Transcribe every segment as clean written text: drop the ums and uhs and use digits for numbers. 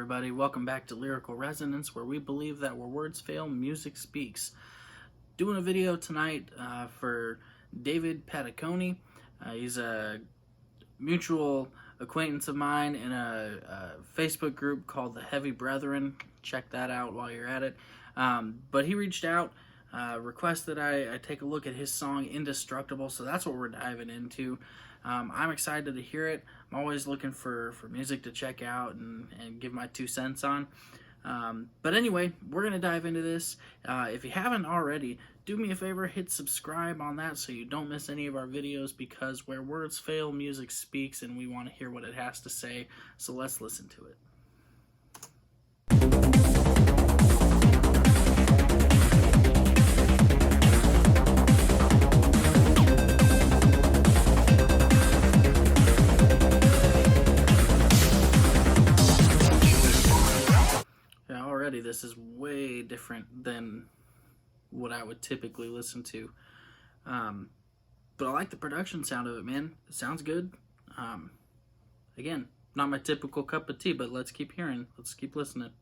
everybody. Welcome back to Lyrical Resonance, where we believe that where words fail, music speaks. Doing a video tonight for David Pataconi. He's a mutual acquaintance of mine in a Facebook group called the Heavy Brethren. Check that out while you're at it. But he reached out, requested I take a look at his song Indestructible, so that's what we're diving into. I'm excited to hear it. I'm always looking for music to check out and give my 2 cents on. But anyway, we're going to dive into this. If you haven't already, do me a favor, hit subscribe on that so you don't miss any of our videos, because where words fail, music speaks, and we want to hear what it has to say. So let's listen to it. Already this is way different than what I would typically listen to, but I like the production sound of it, man. It sounds good. Again, not my typical cup of tea, but let's keep hearing, let's keep listening.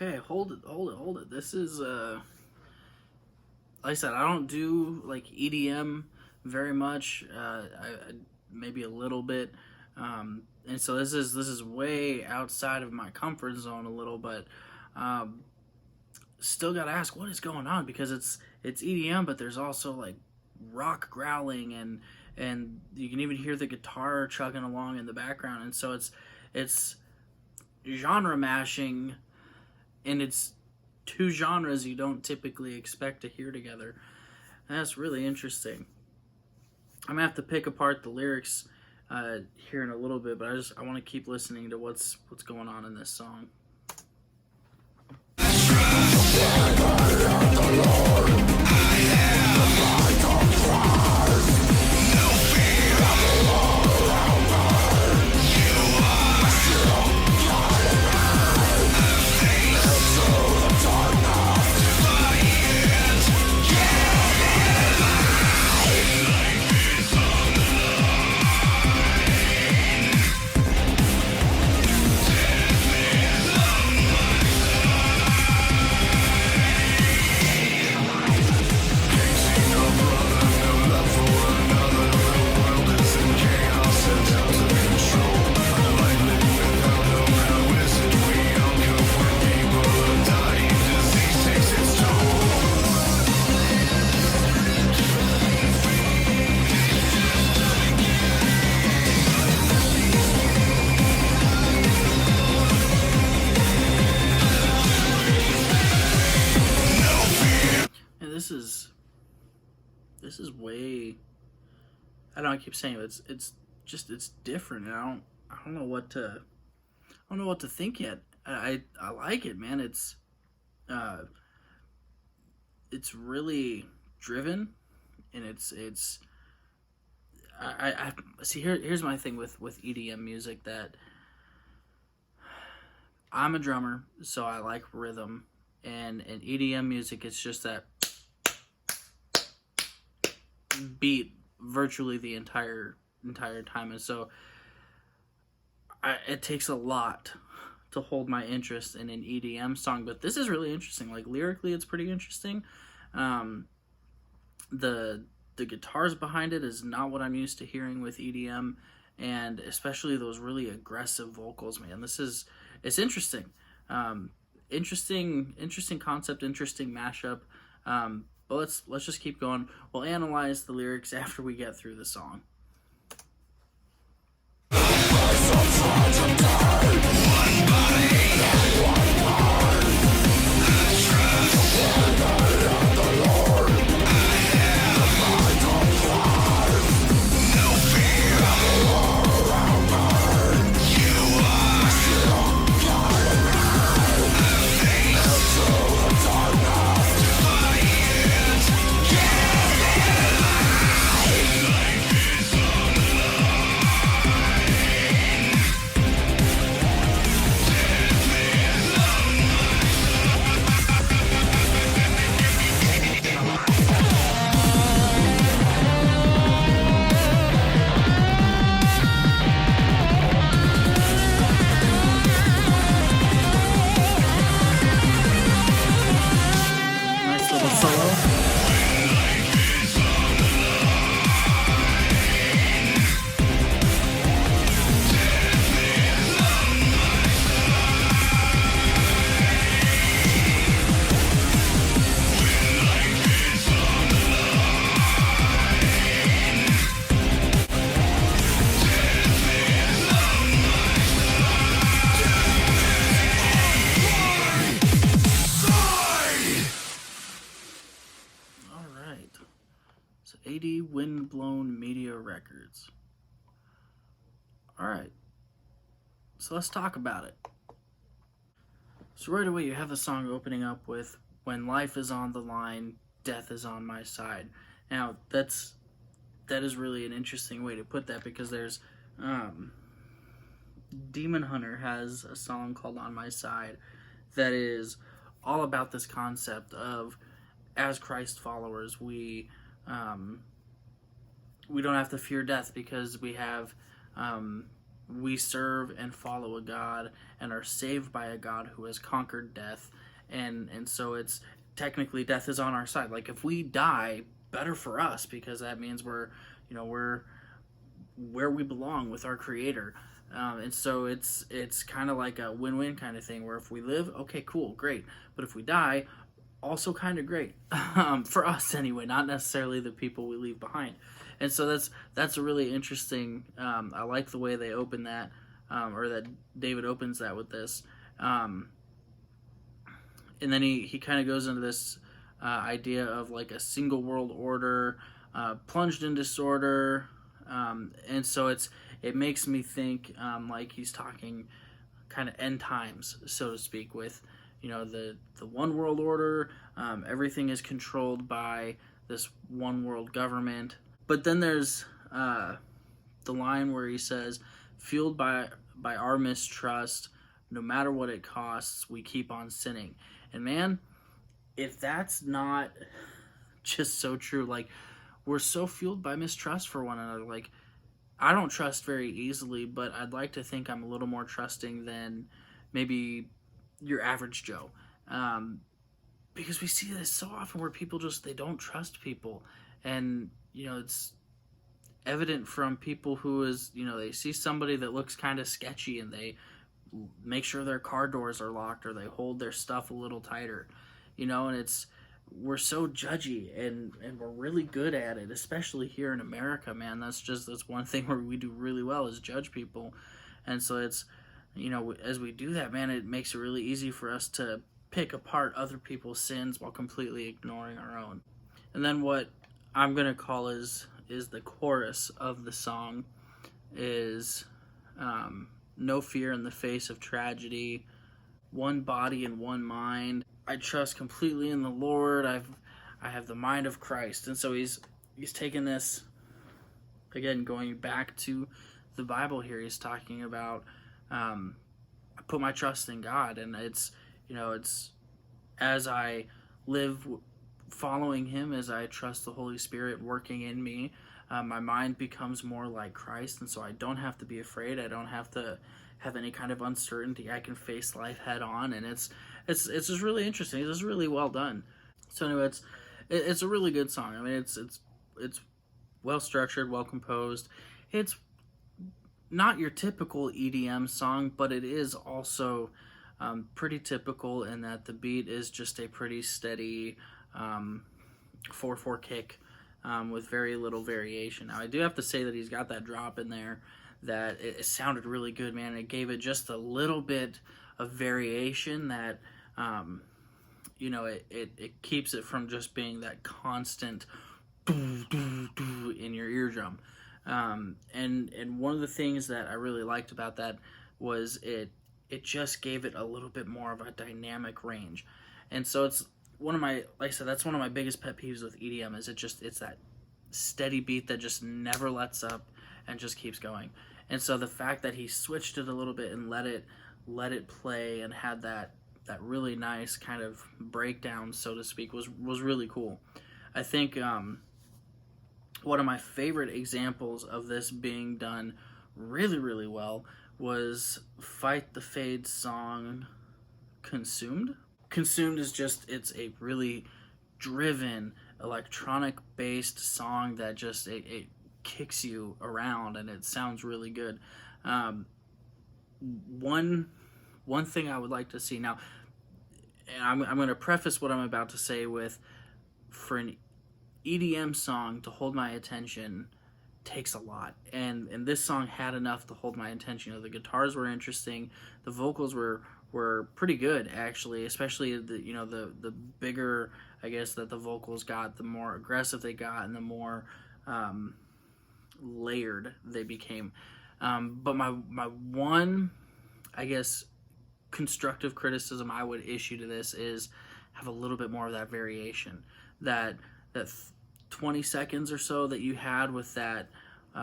Okay, hold it. This is, like I said, I don't do, like, EDM very much, maybe a little bit, and so this is way outside of my comfort zone a little, but, still gotta ask, what is going on, because it's EDM, but there's also, like, rock growling, and you can even hear the guitar chugging along in the background, and so it's genre mashing. And it's 2 genres you don't typically expect to hear together. And that's really interesting. I'm gonna have to pick apart the lyrics here in a little bit, but I want to keep listening to what's going on in this song. This is way, I don't know, I keep saying it, it's different, and I don't know what to think yet. I like it, man. It's really driven, and I see, here's my thing with EDM music, that I'm a drummer, so I like rhythm, and EDM music, it's just that beat virtually the entire time, and so it takes a lot to hold my interest in an EDM song. But this is really interesting. Like, lyrically, it's pretty interesting. The guitars behind it is not what I'm used to hearing with EDM, and especially those really aggressive vocals, man. It's interesting. Interesting concept, interesting mashup. But let's just keep going. We'll analyze the lyrics after we get through the song. Nice little solo. All right. So 80 Windblown Media Records. All right. So let's talk about it. So right away you have the song opening up with "When life is on the line, death is on my side." Now that is really an interesting way to put that, because there's Demon Hunter has a song called "On My Side" that is all about this concept of, as Christ followers, we don't have to fear death because we serve and follow a God and are saved by a God who has conquered death, and so it's technically death is on our side. Like, if we die, better for us, because that means we're where we belong with our Creator. And so it's kind of like a win-win kind of thing, where if we live, okay, cool, great, but if we die, also kind of great. For us anyway, not necessarily the people we leave behind. And so that's a really interesting, I like the way they open that, or that David opens that with this. And then he kind of goes into this idea of like a single world order, plunged in disorder. And so it makes me think like he's talking kind of end times, so to speak, with the one world order. Everything is controlled by this one world government. But then there's the line where he says, "Fueled by our mistrust, no matter what it costs, we keep on sinning." And man, if that's not just so true, like, we're so fueled by mistrust for one another. Like, I don't trust very easily, but I'd like to think I'm a little more trusting than maybe your average Joe. Because we see this so often where people they don't trust people. And, it's evident from people who they see somebody that looks kind of sketchy and they make sure their car doors are locked, or they hold their stuff a little tighter, and we're so judgy, and we're really good at it, especially here in America, man. That's one thing where we do really well, is judge people. And so it's, as we do that, man, it makes it really easy for us to pick apart other people's sins while completely ignoring our own. And then what I'm gonna call is the chorus of the song is no fear in the face of tragedy, one body and one mind. I trust completely in the Lord. I have the mind of Christ. And so he's taking this, again, going back to the Bible here. He's talking about I put my trust in God, and it's as I live following him, as I trust the Holy Spirit working in me, my mind becomes more like Christ, and so I don't have to be afraid. I don't have to have any kind of uncertainty. I can face life head on, and it's just really interesting. It's just really well done. So anyway, it's a really good song. I mean, it's well structured, well composed. It's not your typical EDM song, but it is also pretty typical in that the beat is just a pretty steady 4/4 kick with very little variation. Now, I do have to say that he's got that drop in there that it sounded really good, man. It gave it just a little bit of variation that, it keeps it from just being that constant doo, doo, doo in your eardrum. And one of the things that I really liked about that was it just gave it a little bit more of a dynamic range. And so it's one of my, like I said, that's one of my biggest pet peeves with EDM is it's that steady beat that just never lets up and just keeps going. And so the fact that he switched it a little bit and let it play and had that really nice kind of breakdown, so to speak, was really cool. I think one of my favorite examples of this being done really, really well was Fight the Fade's song Consumed. Consumed is just, it's a really driven, electronic based song that just, it kicks you around and it sounds really good. One thing I would like to see now, and I'm going to preface what I'm about to say with, for an EDM song to hold my attention takes a lot, and this song had enough to hold my attention. The guitars were interesting, the vocals were pretty good actually, especially the bigger, I guess, that the vocals got, the more aggressive they got and the more layered they became. But my one, I guess, constructive criticism I would issue to this is have a little bit more of that variation. That 20 seconds or so that you had with that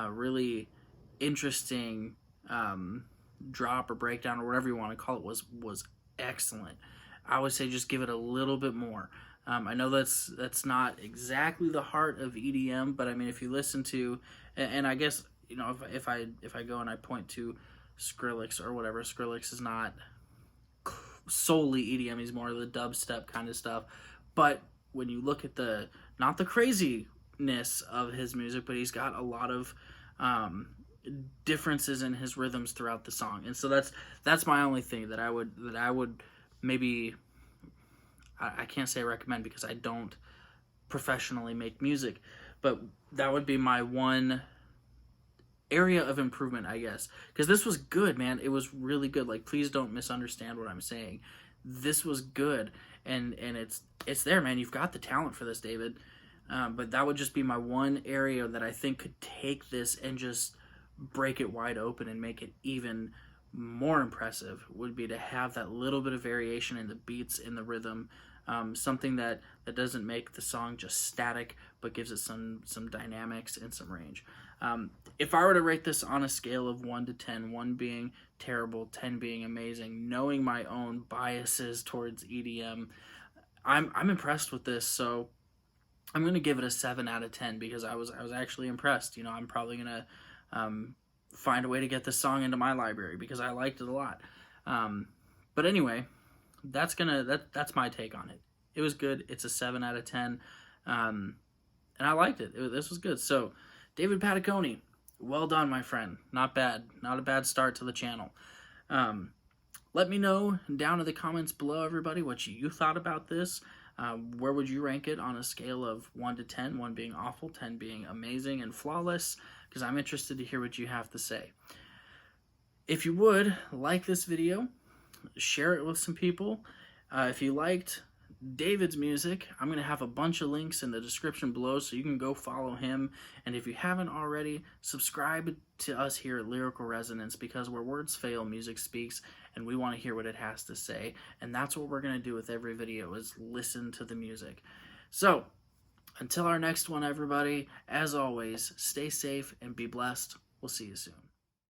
really interesting drop or breakdown or whatever you want to call it was excellent. I would say just give it a little bit more. I know that's not exactly the heart of EDM, but I mean, if you listen to, and I guess, if I go and I point to Skrillex or whatever, Skrillex is not solely EDM, he's more of the dubstep kind of stuff. But when you look at not the craziness of his music, but he's got a lot of differences in his rhythms throughout the song. And so that's my only thing that I would maybe, I can't say recommend because I don't professionally make music, but that would be my one area of improvement, I guess, because this was good, man. It was really good. Like, please don't misunderstand what I'm saying. This was good, and it's there, man. You've got the talent for this, David. But that would just be my one area that I think could take this and just break it wide open and make it even more impressive, would be to have that little bit of variation in the beats, in the rhythm, something that doesn't make the song just static, but gives it some dynamics and some range. If I were to rate this on a scale of 1 to 10, 1 being terrible, 10 being amazing, knowing my own biases towards EDM, I'm impressed with this. So I'm going to give it a 7 out of 10 because I was actually impressed. I'm probably going to find a way to get this song into my library because I liked it a lot. But anyway, that's my take on it. It was good. It's a 7 out of 10. And I liked it. This was good. So David Pataconi, well done, my friend. Not bad. Not a bad start to the channel. Let me know down in the comments below, everybody, what you thought about this. Where would you rank it on a scale of 1 to 10, 1 being awful, 10 being amazing and flawless? Because I'm interested to hear what you have to say. If you would, like this video, share it with some people. If you liked David's music, I'm going to have a bunch of links in the description below so you can go follow him. And if you haven't already, subscribe to us here at Lyrical Resonance, because where words fail, music speaks, and we want to hear what it has to say. And that's what we're going to do with every video, is listen to the music. So until our next one, everybody, as always, stay safe and be blessed. We'll see you soon.